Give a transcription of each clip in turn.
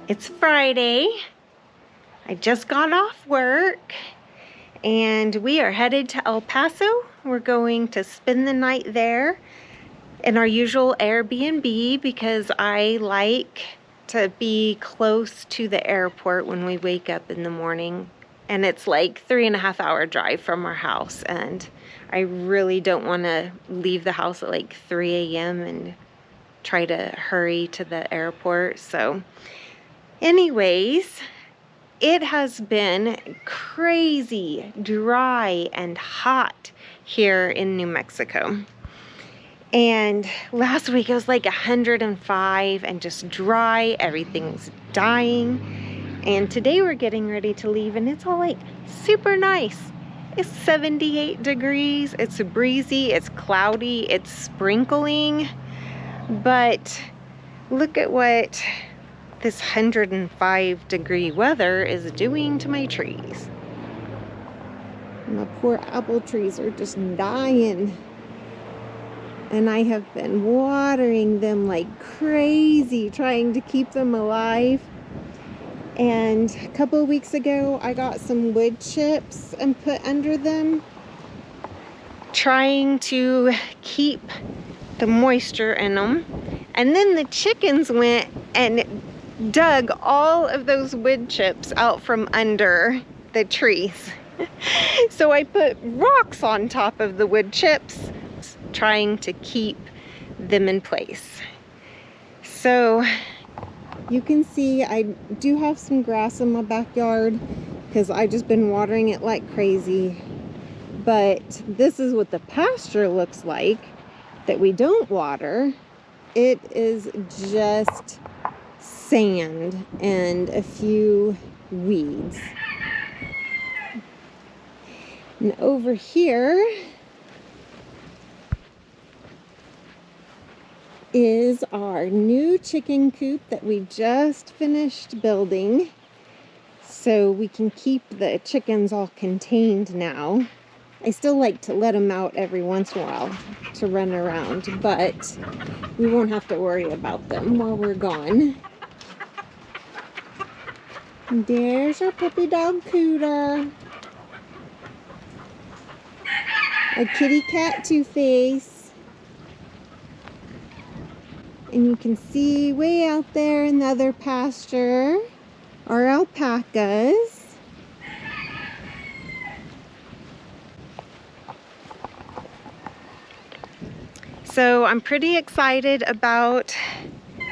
It's Friday. I just got off work and we are headed to El Paso. We're going to spend the night there in our usual Airbnb because I like to be close to the airport when we wake up in the morning. And it's like 3.5 hour drive from our house, and I really don't want to leave the house at like 3 a.m. and try to hurry to the airport. So anyways, it has been crazy dry and hot here in New Mexico. And last week it was like 105 and just dry, everything's dying. And today we're getting ready to leave and it's all like super nice. It's 78 degrees, it's breezy, it's cloudy, it's sprinkling. But look at what this 105-degree weather is doing to my trees. My poor apple trees are just dying. And I have been watering them like crazy, trying to keep them alive. And a couple of weeks ago, I got some wood chips and put under them, trying to keep the moisture in them. And then the chickens went and dug all of those wood chips out from under the trees. So I put rocks on top of the wood chips, trying to keep them in place. So you can see I do have some grass in my backyard because I've just been watering it like crazy. But this is what the pasture looks like that we don't water. It is just sand and a few weeds. And over here is our new chicken coop that we just finished building, so we can keep the chickens all contained now. I still like to let them out every once in a while to run around, but we won't have to worry about them while we're gone. And there's our puppy dog Cooter. A kitty cat Two-Face. And you can see way out there in the other pasture are alpacas. So I'm pretty excited about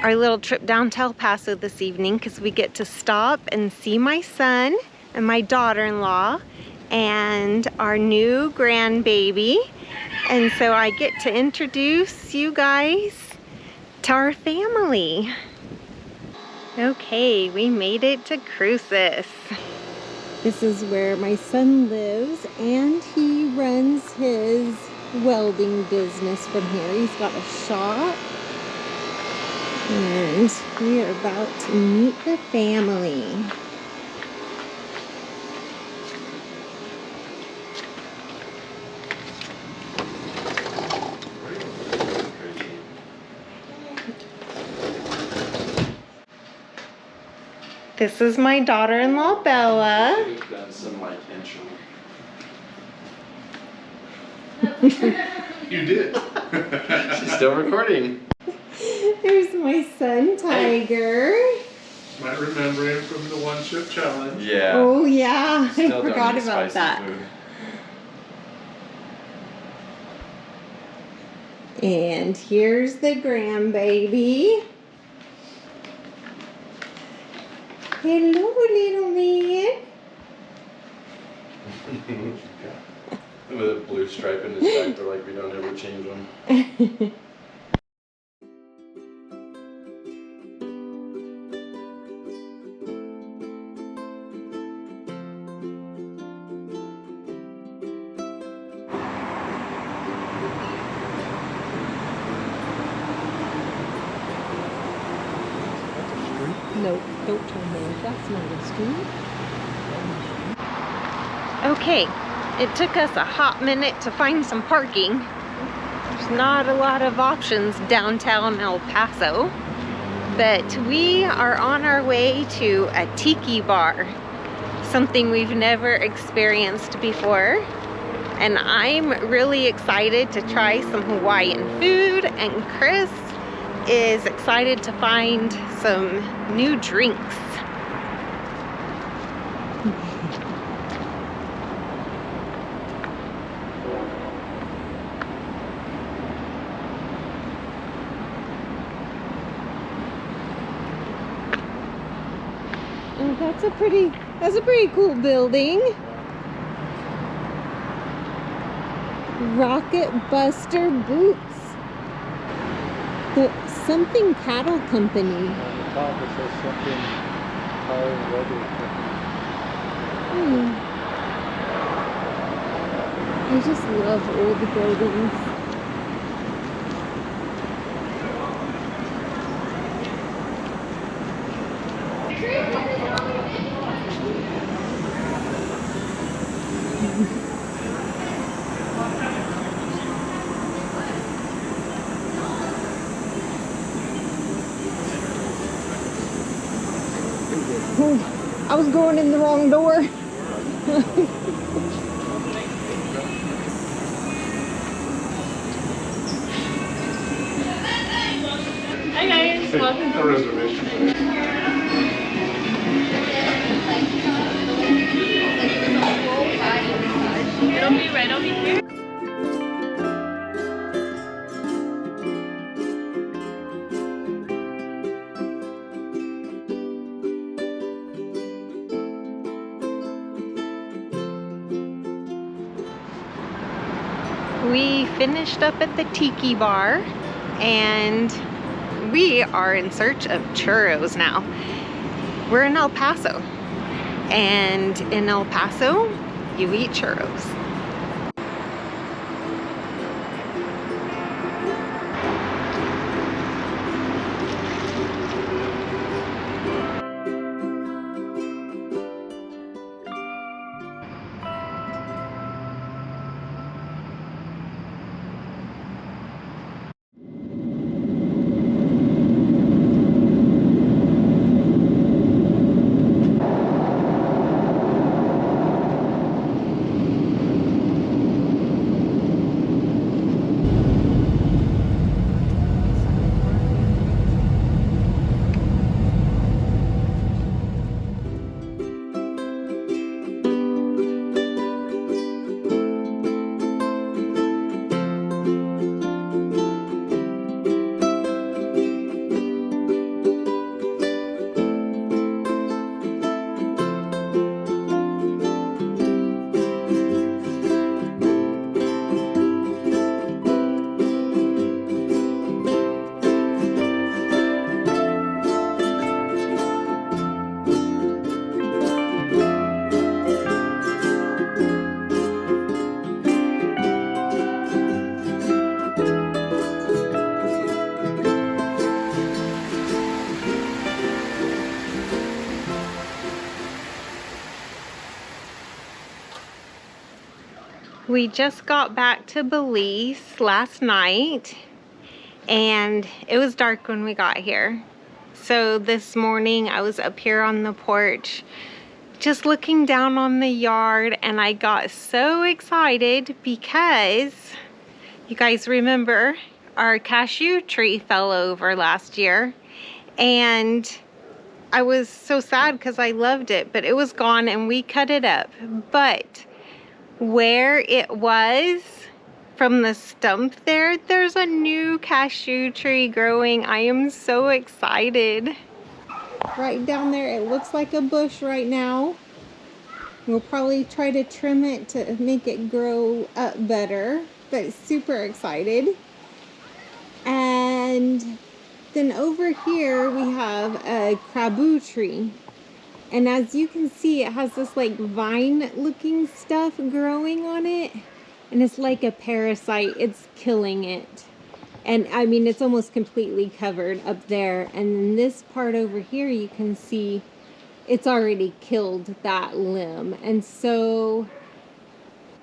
our little trip down to El Paso this evening because we get to stop and see my son and my daughter-in-law and our new grandbaby. And so I get to introduce you guys to our family. Okay, we made it to Cruces. This is where my son lives, and he runs his welding business from here. He's got a shop, and we are about to meet the family. This is my daughter-in-law, Bella. We've done some like intro. You did. She's still recording. There's my son, Tiger. Might remember him from the one chip challenge. Yeah. Oh yeah, Still I forgot don't eat about spicy that. food. And here's the grandbaby. Hello, little man. With a blue stripe in his back, they're like we don't ever change them. No, don't turn there. That's not a street. Okay, it took us a hot minute to find some parking. There's not a lot of options downtown El Paso. But we are on our way to a tiki bar, something we've never experienced before. And I'm really excited to try some Hawaiian food, and Chris is excited to find some new drinks. Oh, that's a pretty cool building. Rocket Buster Boots. The something cattle company. On the top it says something Welding. I just love old buildings. Oh, I was going in the wrong door. Hi guys, welcome A reservation. It'll be right over here. We finished up at the Tiki bar and we are in search of churros now. We're in El Paso, and in El Paso, you eat churros. We just got back to Belize last night and it was dark when we got here. So this morning I was up here on the porch just looking down on the yard, and I got so excited because you guys remember our cashew tree fell over last year, and I was so sad because I loved it, but it was gone and we cut it up. But where it was from the stump there's a new cashew tree growing. I am so excited. Right down there, it looks like a bush right now. We'll probably try to trim it to make it grow up better, but super excited. And then over here we have a craboo tree. And as you can see, it has this like vine looking stuff growing on it. And it's like a parasite, it's killing it. And I mean, it's almost completely covered up there. And then this part over here, you can see it's already killed that limb. And so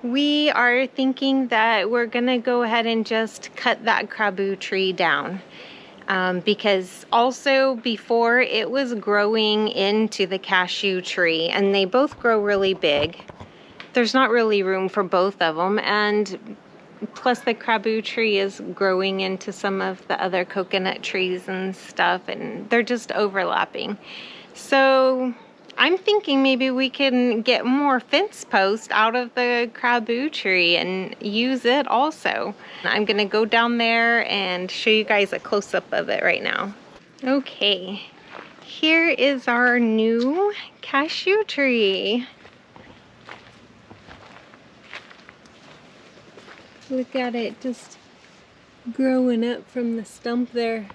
we are thinking that we're gonna go ahead and just cut that craboo tree down. because also before it was growing into the cashew tree, and they both grow really big. There's not really room for both of them, and plus the craboo tree is growing into some of the other coconut trees and stuff, and they're just overlapping. So I'm thinking maybe we can get more fence posts out of the craboo tree and use it also. I'm gonna go down there and show you guys a close-up of it right now. Okay, here is our new cashew tree. Look at it just growing up from the stump there.